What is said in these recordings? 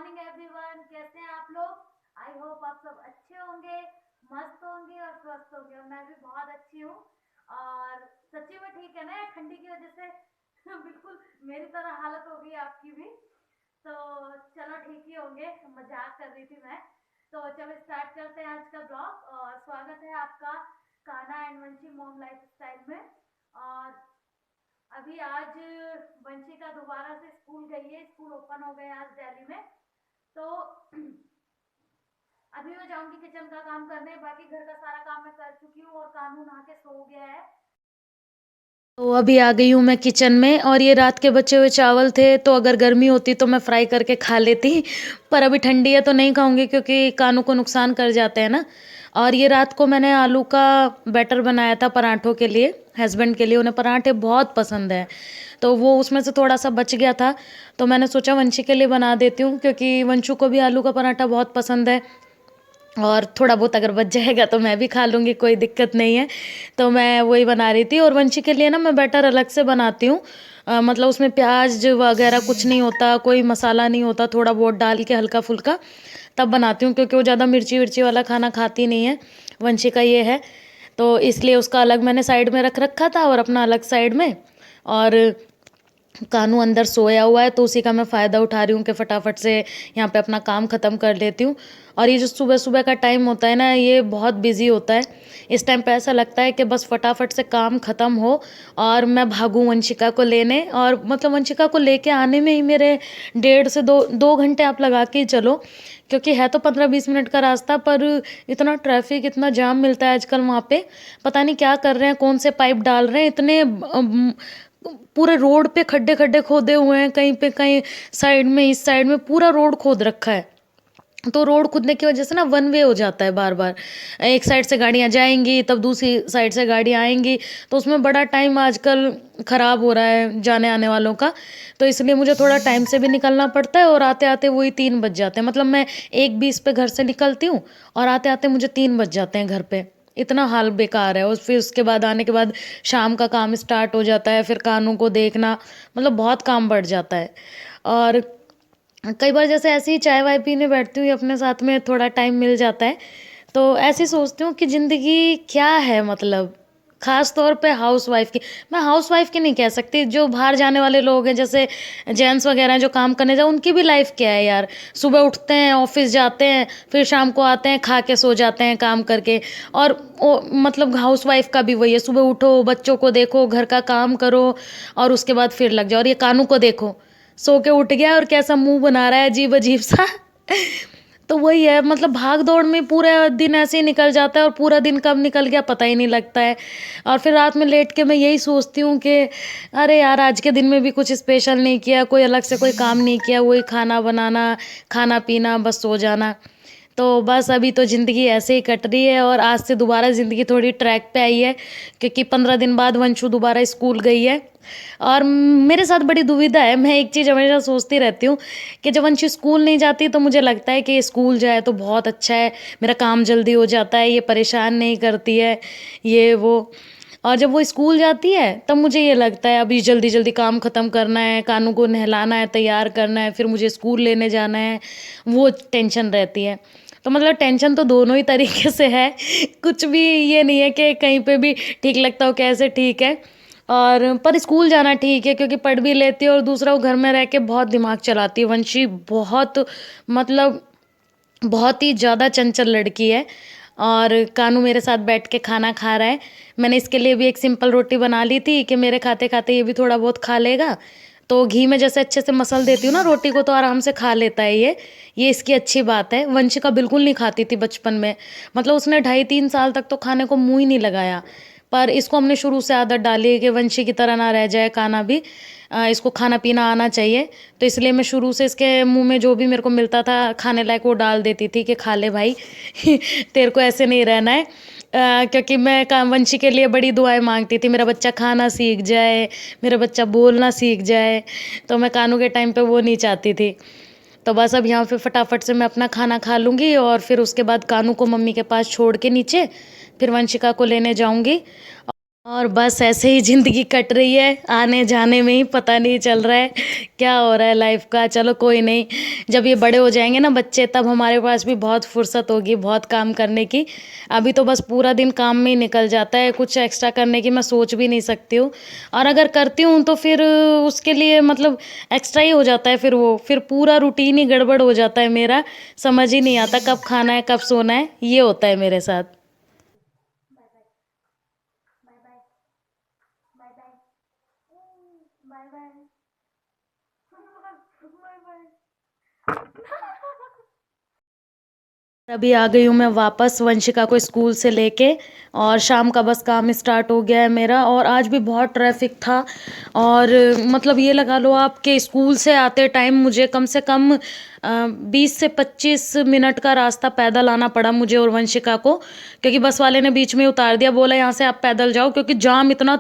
Morning everyone, कैसे हैं आप लोग। आई होप आप सब अच्छे होंगे, मस्त होंगे और स्वस्थ होंगे। और मैं भी बहुत अच्छी हूँ। और सच्ची में ठीक है ना, ठंडी की वजह से बिल्कुल मेरी तरह हालत हो गई आपकी भी। तो चलो ठीक ही होंगे, मजाक कर रही थी मैं। तो चलो स्टार्ट करते हैं आज का ब्लॉग। और स्वागत है आपका Kanha and Vanshi mom lifestyle में। और अभी आज वंशिका दोबारा से स्कूल गई है। स्कूल ओपन हो गए आज दिल्ली में। तो अभी मैं जाऊंगी किचन का काम करने। बाकी घर का सारा काम मैं कर चुकी हूँ और कानू नहा के सो गया है। तो अभी आ गई हूँ मैं किचन में और ये रात के बचे हुए चावल थे, तो अगर गर्मी होती तो मैं फ्राई करके खा लेती। पर अभी ठंडी है तो नहीं खाऊंगी क्योंकि कानों को नुकसान कर जाते हैं ना। और ये रात को मैंने आलू का बैटर बनाया था पराठों के लिए, हस्बैंड के लिए। उन्हें पराठे बहुत पसंद है, तो वो उसमें से थोड़ा सा बच गया था। तो मैंने सोचा वंशी के लिए बना देती हूँ क्योंकि वंशु को भी आलू का पराठा बहुत पसंद है। और थोड़ा बहुत अगर बच जाएगा तो मैं भी खा लूँगी, कोई दिक्कत नहीं है। तो मैं वही बना रही थी। और वंशी के लिए ना मैं बैटर अलग से बनाती हूँ। मतलब उसमें प्याज वगैरह कुछ नहीं होता, कोई मसाला नहीं होता, थोड़ा बहुत डाल के हल्का फुल्का तब बनाती हूँ क्योंकि वो ज़्यादा मिर्ची विर्ची वाला खाना खाती नहीं है। वंशी का ये है, तो इसलिए उसका अलग मैंने साइड में रख रखा था और अपना अलग साइड में। और कानू अंदर सोया हुआ है तो उसी का मैं फ़ायदा उठा रही हूँ कि फटाफट से यहाँ पे अपना काम ख़त्म कर लेती हूँ। और ये जो सुबह सुबह का टाइम होता है ना, ये बहुत बिजी होता है। इस टाइम पे ऐसा लगता है कि बस फटाफट से काम ख़त्म हो और मैं भागूं वंशिका को लेने। और मतलब वंशिका को लेके आने में ही मेरे 1.5 से 2 घंटे आप लगा के ही चलो, क्योंकि है तो 15-20 मिनट का रास्ता, पर इतना ट्रैफिक, इतना जाम मिलता है आजकल वहाँ पे। पता नहीं क्या कर रहे हैं, कौन से पाइप डाल रहे हैं, इतने पूरे रोड पे खड्डे खड्डे खोदे हुए हैं। कहीं पे कहीं साइड में, इस साइड में पूरा रोड खोद रखा है। तो रोड खुदने की वजह से ना वन वे हो जाता है बार बार। एक साइड से गाड़ियां जाएंगी तब दूसरी साइड से गाड़ियां आएंगी, तो उसमें बड़ा टाइम आजकल ख़राब हो रहा है जाने आने वालों का। तो इसलिए मुझे थोड़ा टाइम से भी निकलना पड़ता है और आते आते वही 3 बज जाते हैं। मतलब मैं 1:20 पे घर से निकलती हूँ और आते आते मुझे 3 बज जाते हैं घर पे। इतना हाल बेकार है। और फिर उसके बाद आने के बाद शाम का काम स्टार्ट हो जाता है, फिर कानों को देखना, मतलब बहुत काम बढ़ जाता है। और कई बार जैसे ऐसे ही चाय वाय पीने बैठती हूँ अपने साथ में, थोड़ा टाइम मिल जाता है तो ऐसे ही सोचती हूँ कि ज़िंदगी क्या है, मतलब ख़ास तौर पे हाउस वाइफ की। मैं हाउस वाइफ की नहीं कह सकती, जो बाहर जाने वाले लोग हैं जैसे जेंट्स वगैरह हैं जो काम करने जाओ, उनकी भी लाइफ क्या है यार। सुबह उठते हैं, ऑफिस जाते हैं, फिर शाम को आते हैं, खा के सो जाते हैं काम करके। और मतलब हाउस वाइफ का भी वही है, सुबह उठो, बच्चों को देखो, घर का काम करो और उसके बाद फिर लग जाओ। और ये कानू को देखो, सो के उठ गया और कैसा मुंह बना रहा है अजीब अजीब सा। तो वही है, मतलब भाग दौड़ में पूरा दिन ऐसे ही निकल जाता है और पूरा दिन कब निकल गया पता ही नहीं लगता है। और फिर रात में लेट के मैं यही सोचती हूँ कि अरे यार, आज के दिन में भी कुछ स्पेशल नहीं किया, कोई अलग से कोई काम नहीं किया, वही खाना बनाना, खाना पीना, बस सो जाना। तो बस अभी तो ज़िंदगी ऐसे ही कट रही है। और आज से दोबारा ज़िंदगी थोड़ी ट्रैक पे आई है क्योंकि 15 दिन बाद वंशु दोबारा स्कूल गई है। और मेरे साथ बड़ी दुविधा है। मैं एक चीज़ हमेशा सोचती रहती हूँ कि जब वंशु स्कूल नहीं जाती तो मुझे लगता है कि ये स्कूल जाए तो बहुत अच्छा है, मेरा काम जल्दी हो जाता है, ये परेशान नहीं करती है, ये वो। और जब वो स्कूल जाती है तब मुझे ये लगता है अभी जल्दी जल्दी काम ख़त्म करना है, कानू को नहलाना है, तैयार करना है, फिर मुझे स्कूल लेने जाना है, वो टेंशन रहती है। तो मतलब टेंशन तो दोनों ही तरीके से है। कुछ भी ये नहीं है कि कहीं पे भी ठीक लगता हो, कैसे ठीक है। और पर स्कूल जाना ठीक है क्योंकि पढ़ भी लेती है और दूसरा वो घर में रह के बहुत दिमाग चलाती है। वंशी बहुत, मतलब बहुत ही ज़्यादा चंचल लड़की है। और कानू मेरे साथ बैठ के खाना खा रहा है। मैंने इसके लिए भी एक सिंपल रोटी बना ली थी कि मेरे खाते खाते ये भी थोड़ा बहुत खा लेगा। तो घी में जैसे अच्छे से मसल देती हूँ ना रोटी को, तो आराम से खा लेता है ये इसकी अच्छी बात है। वंशिका बिल्कुल नहीं खाती थी बचपन में, मतलब उसने 2.5-3 साल तक तो खाने को मुंह ही नहीं लगाया। पर इसको हमने शुरू से आदत डाली है कि वंशी की तरह ना रह जाए खाना भी, इसको खाना पीना आना चाहिए। तो इसलिए मैं शुरू से इसके मुंह में जो भी मेरे को मिलता था खाने लायक वो डाल देती थी कि खा ले भाई। तेरे को ऐसे नहीं रहना है। क्योंकि मैं वंशी के लिए बड़ी दुआएं मांगती थी, मेरा बच्चा खाना सीख जाए, मेरा बच्चा बोलना सीख जाए। तो मैं कानू के टाइम पे वो नहीं चाहती थी। तो बस अब यहाँ पे फटाफट से मैं अपना खाना खा लूँगी और फिर उसके बाद कानू को मम्मी के पास छोड़ के नीचे फिर वंशिका को लेने जाऊँगी। और बस ऐसे ही ज़िंदगी कट रही है, आने जाने में ही पता नहीं चल रहा है क्या हो रहा है लाइफ का। चलो कोई नहीं, जब ये बड़े हो जाएंगे ना बच्चे, तब हमारे पास भी बहुत फुर्सत होगी बहुत काम करने की। अभी तो बस पूरा दिन काम में ही निकल जाता है, कुछ एक्स्ट्रा करने की मैं सोच भी नहीं सकती हूँ। और अगर करती हूँ तो फिर उसके लिए मतलब एक्स्ट्रा ही हो जाता है, फिर वो फिर पूरा रूटीन ही गड़बड़ हो जाता है मेरा। समझ ही नहीं आता कब खाना है कब सोना है, ये होता है मेरे साथ। Bye bye. Bye bye. Bye bye. Bye bye. Bye bye. अभी आ गई हूँ मैं वापस वंशिका को स्कूल से लेके, और शाम का बस काम स्टार्ट हो गया है मेरा। और आज भी बहुत ट्रैफिक था, और मतलब ये लगा लो आपके स्कूल से आते टाइम मुझे कम से कम 20 से 25 मिनट का रास्ता पैदल आना पड़ा मुझे और वंशिका को, क्योंकि बस वाले ने बीच में उतार दिया, बोला यहाँ से आप पैदल जाओ, क्योंकि जाम इतना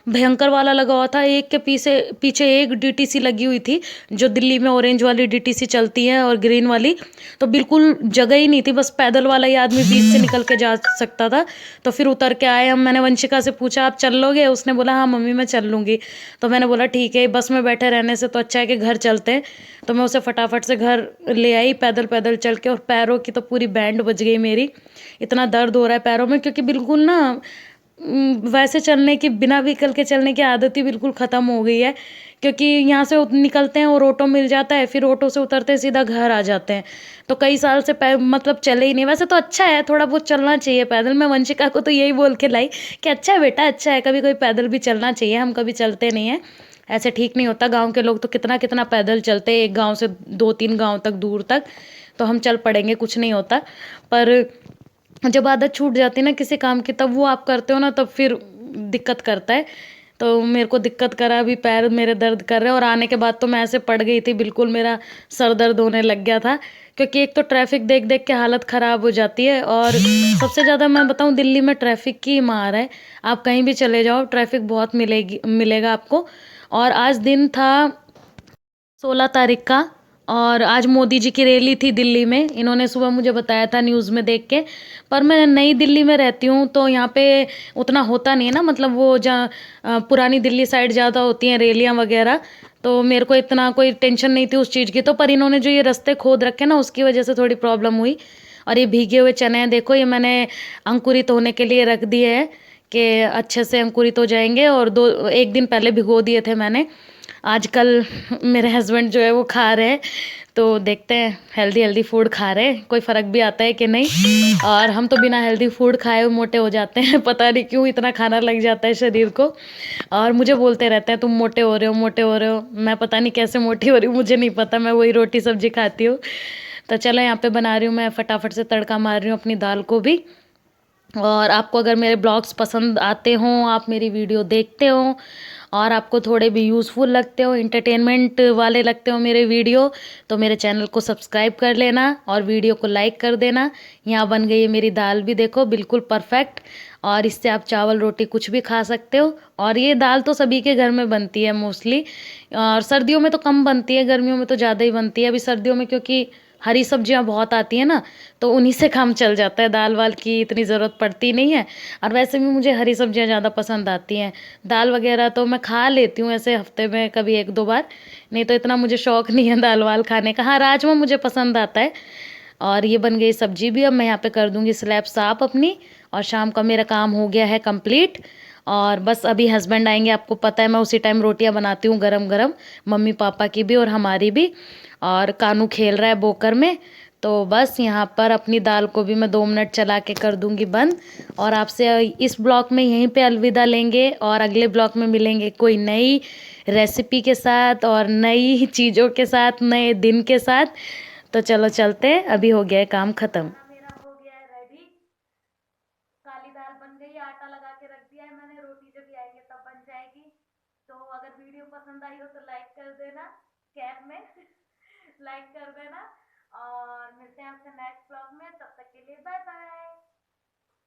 भयंकर वाला लगा हुआ था। एक के पीछे पीछे एक डीटीसी लगी हुई थी, जो दिल्ली में ऑरेंज वाली डीटीसी चलती है और ग्रीन वाली, तो बिल्कुल जगह ही नहीं थी, बस पैदल वाला ही आदमी बीच से निकल के जा सकता था। तो फिर उतर के आए हम। मैंने वंशिका से पूछा आप चल लोगे, उसने बोला हाँ मम्मी मैं चल लूँगी। तो मैंने बोला ठीक है, बस में बैठे रहने से तो अच्छा है कि घर चलते हैं। तो मैं उसे फटाफट से घर ले आई पैदल पैदल चल के, और पैरों की तो पूरी बैंड बज गई मेरी। इतना दर्द हो रहा है पैरों में, क्योंकि बिल्कुल ना वैसे चलने की, बिना व्हीकल के चलने की आदत ही बिल्कुल ख़त्म हो गई है। क्योंकि यहाँ से निकलते हैं और ऑटो मिल जाता है, फिर ऑटो से उतरते हैं सीधा घर आ जाते हैं। तो कई साल से मतलब चले ही नहीं। वैसे तो अच्छा है, थोड़ा बहुत चलना चाहिए पैदल। मैं वंशिका को तो यही बोल के लाई कि अच्छा है बेटा, अच्छा है, कभी कोई पैदल भी चलना चाहिए, हम कभी चलते नहीं हैं, ऐसे ठीक नहीं होता। गाँव के लोग तो कितना कितना पैदल चलते हैं, एक गाँव से 2-3 गाँव तक दूर तक। तो हम चल पड़ेंगे, कुछ नहीं होता। पर जब आदत छूट जाती है ना किसी काम की, तब वो आप करते हो ना, तब फिर दिक्कत करता है। तो मेरे को दिक्कत करा, अभी पैर मेरे दर्द कर रहे हैं। और आने के बाद तो मैं ऐसे पड़ गई थी, बिल्कुल मेरा सर दर्द होने लग गया था, क्योंकि एक तो ट्रैफिक देख देख के हालत ख़राब हो जाती है। और सबसे ज़्यादा मैं बताऊं, दिल्ली में ट्रैफिक की मार है। आप कहीं भी चले जाओ ट्रैफिक बहुत मिलेगा आपको। और आज दिन था 16 तारीख का, और आज मोदी जी की रैली थी दिल्ली में, इन्होंने सुबह मुझे बताया था न्यूज़ में देख के। पर मैं नई दिल्ली में रहती हूँ, तो यहाँ पे उतना होता नहीं है ना, मतलब वो जहाँ पुरानी दिल्ली साइड ज़्यादा होती हैं रैलियाँ वगैरह। तो मेरे को इतना कोई टेंशन नहीं थी उस चीज़ की। तो पर इन्होंने जो ये रास्ते खोद रखे ना, उसकी वजह से थोड़ी प्रॉब्लम हुई। और ये भीगे हुए चने हैं, देखो ये मैंने अंकुरित होने के लिए रख दिए हैं, कि अच्छे से अंकुरित हो जाएंगे। और 1 दिन पहले भिगो दिए थे मैंने। आजकल मेरे हस्बैंड जो है वो खा रहे हैं, तो देखते हैं हेल्दी हेल्दी फूड खा रहे हैं, कोई फ़र्क भी आता है कि नहीं। और हम तो बिना हेल्दी फूड खाए हुए मोटे हो जाते हैं, पता नहीं क्यों इतना खाना लग जाता है शरीर को। और मुझे बोलते रहते हैं तुम मोटे हो रहे हो, मोटे हो रहे हो। मैं पता नहीं कैसे मोटी हो रही हूँ, मुझे नहीं पता, मैं वही रोटी सब्जी खाती हूँ। तो चलो यहाँ पे बना रही हूँ मैं, फटाफट से तड़का मार रही हूँ अपनी दाल को भी। और आपको अगर मेरे ब्लॉग्स पसंद आते हों, आप मेरी वीडियो देखते हो, और आपको थोड़े भी यूज़फुल लगते हो, इंटरटेनमेंट वाले लगते हो मेरे वीडियो, तो मेरे चैनल को सब्सक्राइब कर लेना और वीडियो को लाइक कर देना। यहाँ बन गई है मेरी दाल भी, देखो बिल्कुल परफेक्ट। और इससे आप चावल रोटी कुछ भी खा सकते हो। और ये दाल तो सभी के घर में बनती है मोस्टली, और सर्दियों में तो कम बनती है, गर्मियों में तो ज़्यादा ही बनती है। अभी सर्दियों में क्योंकि हरी सब्जियां बहुत आती हैं ना, तो उन्हीं से काम चल जाता है, दाल वाल की इतनी ज़रूरत पड़ती नहीं है। और वैसे भी मुझे हरी सब्जियां ज़्यादा पसंद आती हैं। दाल वगैरह तो मैं खा लेती हूँ ऐसे हफ्ते में कभी 1-2 बार, नहीं तो इतना मुझे शौक नहीं है दाल वाल खाने का। हाँ, राजमा मुझे पसंद आता है। और ये बन गई सब्जी भी, अब मैं यहाँ पे कर दूँगी स्लैब साफ अपनी। और शाम का मेरा काम हो गया है कंप्लीट। और बस अभी हस्बैंड आएंगे, आपको पता है मैं उसी टाइम रोटियां बनाती हूँ गरम गरम, मम्मी पापा की भी और हमारी भी। और कानू खेल रहा है बोकर में। तो बस यहाँ पर अपनी दाल को भी मैं 2 मिनट चला के कर दूँगी बंद। और आपसे इस ब्लॉग में यहीं पे अलविदा लेंगे, और अगले ब्लॉग में मिलेंगे कोई नई रेसिपी के साथ और नई चीज़ों के साथ, नए दिन के साथ। तो चलो चलते हैं, अभी हो गया है काम ख़त्म। खाना मेरा हो गया है रेडी। काली दाल बन गई, आटा लगा के रख दिया है मैंने, रोटी जब भी आएंगे तब बन जाएगी। तो अगर वीडियो पसंद आई हो तो लाइक कर देना, कैप में लाइक कर देना। और मिलते हैं आपसे नेक्स्ट ब्लॉग में, तब तक के लिए बाय बाय।